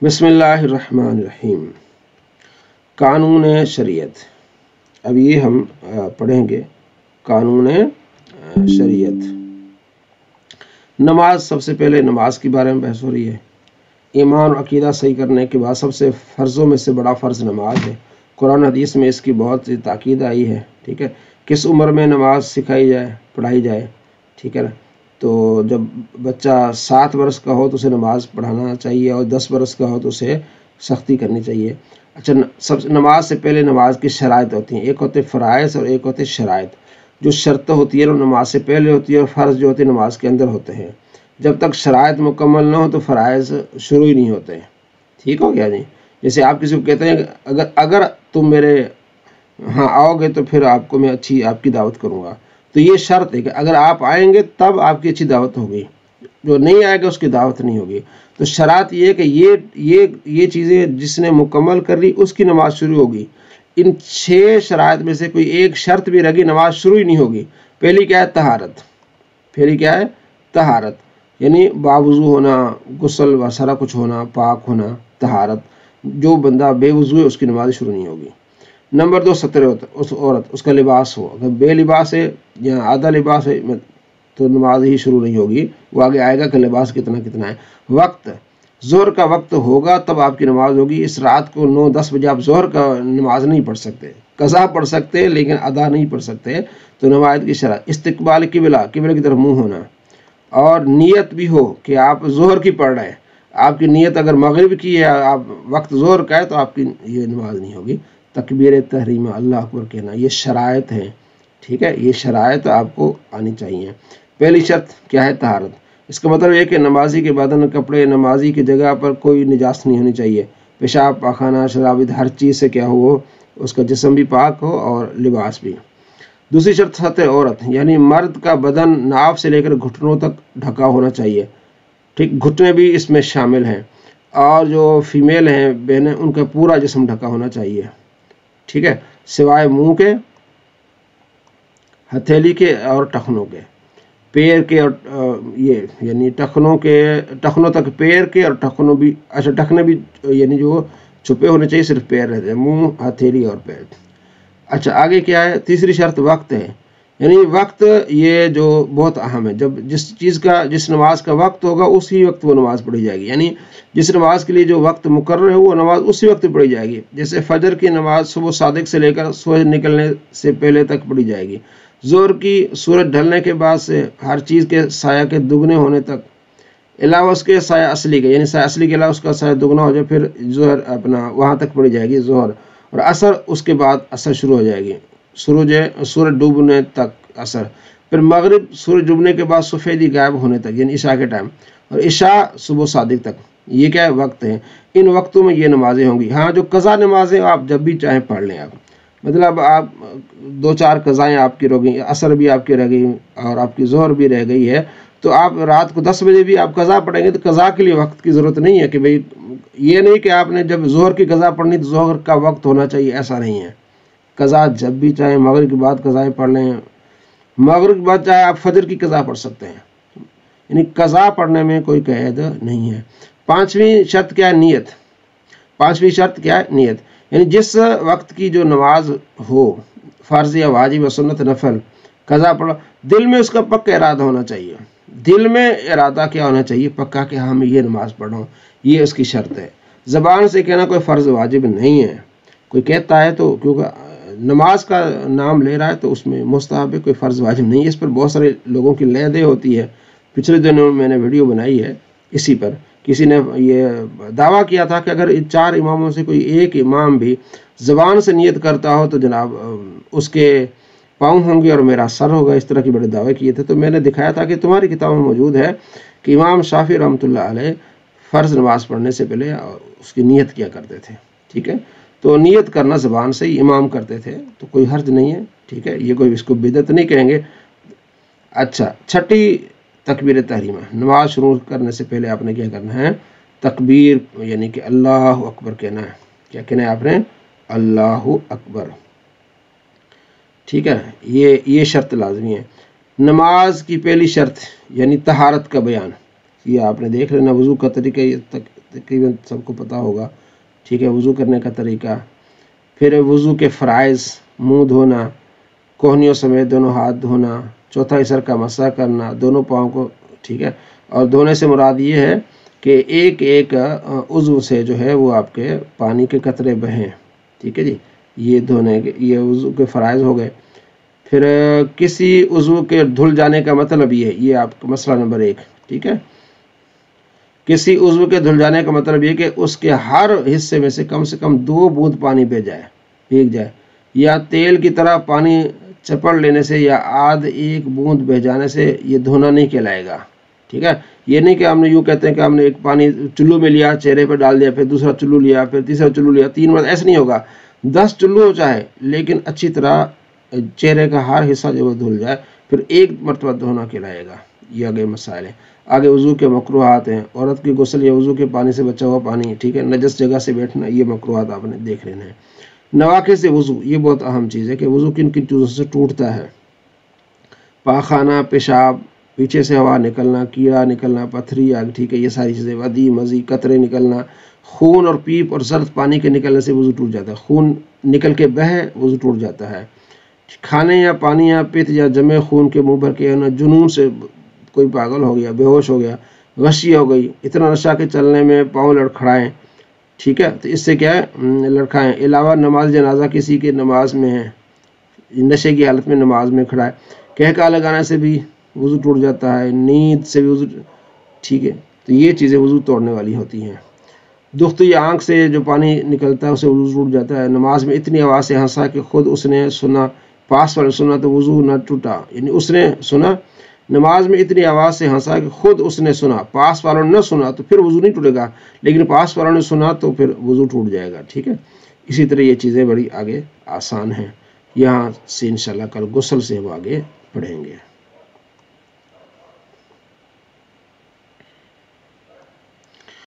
بسم اللہ الرحمن الرحیم۔ قانون شریعت، اب یہ ہم پڑھیں گے قانون شریعت۔ نماز، سب سے پہلے نماز کے بارے میں بحث ہو رہی ہے۔ ایمان اور عقیدہ صحیح کرنے کے بعد سب سے فرضوں میں سے بڑا فرض نماز ہے۔ قرآن حدیث میں اس کی بہت سی تاکید آئی ہے، ٹھیک ہے۔ کس عمر میں نماز سکھائی جائے، پڑھائی جائے، ٹھیک ہے نا۔ تو جب بچہ 7 برس کا ہو تو اسے نماز پڑھانا چاہیے، اور 10 برس کا ہو تو اسے سختی کرنی چاہیے۔ اچھا، نماز سے پہلے نماز کی شرائط ہوتی ہیں، ایک ہوتے فرائض اور ایک ہوتے شرائط۔ جو شرط ہوتی ہے وہ نماز سے پہلے ہوتی ہے، اور فرض جو ہوتے ہیں نماز کے اندر ہوتے ہیں۔ جب تک شرائط مکمل نہ ہو تو فرائض شروع ہی نہیں ہوتے، ٹھیک ہو گیا جی۔ جیسے آپ کسی کو کہتے ہیں اگر تم میرے ہاں آؤ گے تو پھر آپ کو میں اچھی آپ کی دعوت کروں گا، تو یہ شرط ہے کہ اگر آپ آئیں گے تب آپ کی اچھی دعوت ہوگی، جو نہیں آئے گا اس کی دعوت نہیں ہوگی۔ تو شرط یہ ہے کہ یہ چیزیں جس نے مکمل کر لی اس کی نماز شروع ہوگی۔ ان 6 شرائط میں سے کوئی ایک شرط بھی رہ گئی، نماز شروع ہی نہیں ہوگی۔ پہلی کیا ہے؟ طہارت۔ پہلی کیا ہے؟ طہارت، یعنی باوضو ہونا، غسل و سارا کچھ ہونا، پاک ہونا، طہارت۔ جو بندہ بے وضو ہے اس کی نماز شروع نہیں ہوگی۔ نمبر 2 ستر اس عورت، اس کا لباس ہو، اگر بے لباس ہے یا آدھا لباس ہے تو نماز ہی شروع نہیں ہوگی، وہ آگے آئے گا کہ لباس کتنا ہے۔ وقت، ظہر کا وقت ہوگا تب آپ کی نماز ہوگی۔ اس رات کو 9-10 بجے آپ ظہر کا نماز نہیں پڑھ سکتے، قضا پڑھ سکتے لیکن ادا نہیں پڑھ سکتے۔ تو نماز کی شرط، استقبال قبلہ کی طرف منہ ہونا، اور نیت بھی ہو کہ آپ ظہر کی پڑھ رہے ہیں۔ آپ کی نیت اگر مغرب کی ہے، آپ وقت ظہر کا ہے، تو آپ کی یہ نماز نہیں ہوگی۔ تکبیر تحریمہ، اللہ اکبر کہنا، یہ شرائط ہیں، ٹھیک ہے۔ یہ شرائط آپ کو آنی چاہیے۔ پہلی شرط کیا ہے؟ طہارت۔ اس کا مطلب یہ کہ نمازی کے بدن، کپڑے، نمازی کی جگہ پر کوئی نجاست نہیں ہونی چاہیے۔ پیشاب، پاخانہ، شرابت، ہر چیز سے کیا ہو، اس کا جسم بھی پاک ہو اور لباس بھی۔ دوسری شرط سطح عورت، یعنی مرد کا بدن ناف سے لے کر گھٹنوں تک ڈھکا ہونا چاہیے، ٹھیک، گھٹنے بھی اس میں شامل ہیں۔ اور جو فیمیل ہیں بہنیں، ان کا پورا جسم ڈھکا ہونا چاہیے، ٹھیک ہے، سوائے منہ کے، ہتھیلی کے اور ٹخنوں کے، پیر کے، اور یہ یعنی ٹخنوں تک پیر کے، اور ٹخنوں بھی، اچھا ٹخنے بھی یعنی جو چھپے ہونے چاہیے، صرف پیر رہتے ہیں، منہ، ہتھیلی اور پیر۔ اچھا آگے کیا ہے؟ تیسری شرط وقت ہے، یعنی وقت، یہ جو بہت اہم ہے۔ جب جس نماز کا وقت ہوگا اسی وقت وہ نماز پڑھی جائے گی، یعنی جس نماز کے لیے جو وقت مقرر ہے وہ نماز اسی وقت پڑھی جائے گی۔ جیسے فجر کی نماز صبح صادق سے لے کر سورج نکلنے سے پہلے تک پڑھی جائے گی۔ ظہر کی سورج ڈھلنے کے بعد سے ہر چیز کے سایہ کے دگنے ہونے تک، علاوہ اس کے سایہ اصلی کے، یعنی سایہ اصلی کے علاوہ اس کا سایہ دگنا ہو جائے، پھر ظہر اپنا وہاں تک پڑھی جائے گی ظہر۔ اور عصر، اس کے بعد عصر شروع ہو جائے گی، سورج ڈوبنے تک عصر۔ پھر مغرب سورج ڈوبنے کے بعد سفیدی غائب ہونے تک، یعنی عشاء کے ٹائم، اور عشاء صبح صادق تک۔ یہ کیا ہے؟ وقت ہے۔ ان وقتوں میں یہ نمازیں ہوں گی۔ ہاں، جو قضا نمازیں آپ جب بھی چاہیں پڑھ لیں، آپ مطلب آپ 2-4 قضائیں آپ کی رہ گئی، عصر بھی آپ کی رہ گئی اور آپ کی ظہر بھی رہ گئی ہے، تو آپ رات کو 10 بجے بھی آپ قضا پڑھیں گے تو قضا کے لیے وقت کی ضرورت نہیں ہے کہ بھئی، یہ نہیں کہ آپ نے جب ظہر کی قضا پڑھنی تو ظہر کا وقت ہونا چاہیے، ایسا نہیں ہے۔ قضا جب بھی چاہیں، مغرب کے بعد قضائیں پڑھ لیں، مغرب کے بعد چاہے آپ فجر کی قضا پڑھ سکتے ہیں، یعنی قضا پڑھنے میں کوئی قید نہیں ہے۔ 5ویں شرط کیا ہے؟ نیت۔ 5ویں شرط کیا ہے؟ نیت، یعنی جس وقت کی جو نماز ہو، فرض یا واجب یا سنت نفل، قضا پڑھو، دل میں اس کا پکا ارادہ ہونا چاہیے۔ دل میں ارادہ کیا ہونا چاہیے؟ پکا، کہ ہاں میں یہ نماز پڑھ رہا ہوں، یہ اس کی شرط ہے۔ زبان سے کہنا کوئی فرض واجب نہیں ہے۔ کوئی کہتا ہے تو کیونکہ نماز کا نام لے رہا ہے تو اس میں مستحب ہے، کوئی فرض واجب نہیں ہے۔ اس پر بہت سارے لوگوں کی لے دے ہوتی ہے۔ پچھلے دنوں میں نے ویڈیو بنائی ہے اسی پر، کسی نے یہ دعویٰ کیا تھا کہ اگر 4 اماموں سے کوئی ایک امام بھی زبان سے نیت کرتا ہو تو جناب اس کے پاؤں ہوں گے اور میرا سر ہوگا، اس طرح کی بڑے دعوے کیے تھے۔ تو میں نے دکھایا تھا کہ تمہاری کتاب میں موجود ہے کہ امام شافعی رحمۃ اللہ علیہ فرض نماز پڑھنے سے پہلے اس کی نیت کیا کرتے تھے، ٹھیک ہے۔ تو نیت کرنا زبان سے ہی امام کرتے تھے، تو کوئی حرج نہیں ہے، ٹھیک ہے، یہ کوئی اس کو بدعت نہیں کہیں گے۔ اچھا، 6ٹھی تکبیر تحریمہ، نماز شروع کرنے سے پہلے آپ نے کیا کرنا ہے؟ تکبیر، یعنی کہ اللہ اکبر کہنا ہے۔ کیا کہنا ہے آپ نے؟ اللہ اکبر، ٹھیک ہے۔ یہ شرط لازمی ہے۔ نماز کی پہلی شرط یعنی طہارت کا بیان، یہ آپ نے دیکھ لینا وضو کا طریقہ، یہ تقریباً سب کو پتہ ہوگا، ٹھیک ہے، وضو کرنے کا طریقہ۔ پھر وضو کے فرائض، منہ دھونا، کوہنیوں سمیت دونوں ہاتھ دھونا، چوتھائی سر کا مسح کرنا، دونوں پاؤں کو، ٹھیک ہے، اور دھونے سے مراد یہ ہے کہ ایک ایک عضو سے جو ہے وہ آپ کے پانی کے قطرے بہیں، ٹھیک ہے جی، یہ دھونے کے، یہ وضو کے فرائض ہو گئے۔ پھر کسی عضو کے دھل جانے کا مطلب یہ آپ کا مسئلہ نمبر 1، ٹھیک ہے، کسی عضو کے دھل جانے کا مطلب یہ کہ اس کے ہر حصے میں سے کم 2 بوند پانی بھیگ جائے، یا تیل کی طرح پانی چپڑ لینے سے یا آدھ 1 بوند بہ جانے سے یہ دھونا نہیں کہلائے گا، ٹھیک ہے۔ یہ نہیں کہ ہم نے یوں کہتے ہیں کہ ہم نے ایک پانی چلو میں لیا، چہرے پہ ڈال دیا، پھر دوسرا چلو لیا، پھر تیسرا چلو لیا، 3 بار، ایسے نہیں ہوگا، 10 چلو ہو چاہے، لیکن اچھی طرح چہرے کا ہر حصہ جو وہ دھل جائے، پھر 1 مرتبہ دھونا کہلائے گا۔ یہ آگے مسائل ہیں۔ آگے وضو کے مکروہات ہیں، عورت کی غسل یا وضو کے پانی سے بچا ہوا پانی، ٹھیک ہے، نجس جگہ سے بیٹھنا، یہ مکروہات آپ نے دیکھ لینے ہیں۔ نواقض سے وضو، یہ بہت اہم چیز ہے کہ وضو کن کن چیزوں سے ٹوٹتا ہے۔ پاخانہ، پیشاب، پیچھے سے ہوا نکلنا، کیڑا نکلنا، پتھری آگ، ٹھیک ہے، یہ ساری چیزیں، ودی مزی، قطرے نکلنا، خون اور پیپ اور زرد پانی کے نکلنے سے وضو ٹوٹ جاتا ہے، خون نکل کے بہے وضو ٹوٹ جاتا ہے۔ کھانے یا پانی یا پت یا جمے خون کے منہ بھر کے، جنون سے کوئی پاگل ہو گیا، بے ہوش ہو گیا، غشی ہو گئی، اتنا نشہ کے چلنے میں پاؤں لڑکھڑائیں، ٹھیک ہے، تو اس سے کیا ہے، لڑکھائیں۔ علاوہ نماز جنازہ کسی کے نماز میں ہے، نشے کی حالت میں نماز میں کھڑا ہے، کہکا لگانے سے بھی وضو ٹوٹ جاتا ہے، نیند سے بھی وضو، ٹھیک ہے، تو یہ چیزیں وضو توڑنے والی ہوتی ہیں۔ دخت یا آنکھ سے جو پانی نکلتا ہے اسے وضو ٹوٹ جاتا ہے۔ نماز میں اتنی آواز سے ہنسا کہ خود اس نے سنا، پاس والے سنا تو وضو نہ ٹوٹا، یعنی اس نے سنا، نماز میں اتنی آواز سے ہنسا کہ خود اس نے سنا، پاس والوں نے نہ سنا تو پھر وضو نہیں ٹوٹے گا، لیکن پاس والوں نے سنا تو پھر وضو ٹوٹ جائے گا، ٹھیک ہے۔ اسی طرح یہ چیزیں بڑی آگے آسان ہیں، یہاں سے انشاءاللہ کل غسل سے ہم آگے پڑھیں گے۔